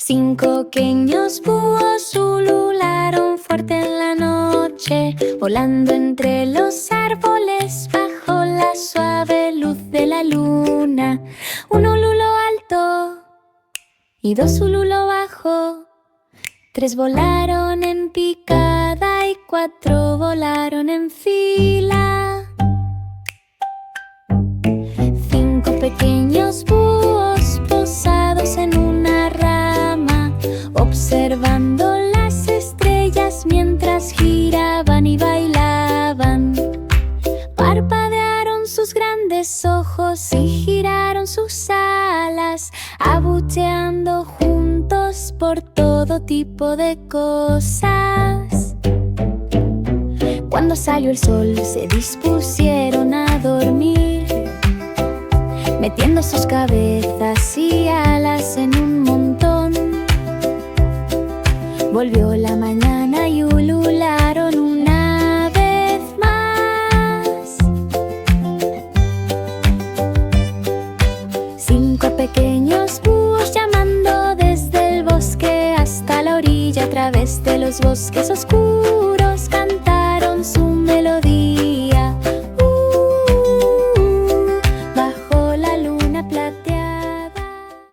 Cinco pequeños búhos ulularon fuerte en la noche, volando entre los árboles bajo la suave luz de la luna. Un ululo alto y dos ululo bajo, tres volaron en picada y cuatro volaron en fila. Cinco pequeños búhos posados en una rama, observando las estrellas mientras giraban y bailaban. Parpadearon sus grandes ojos y giraron sus alas, abucheando juntos por todo tipo de cosas. Cuando salió el sol se dispusieron a dormir, metiendo sus cabezas y alas en un montón. Volvió la mañana y ulularon una vez más. Cinco pequeños búhos llamando desde el bosque hasta la orilla, a través de los bosques oscuros.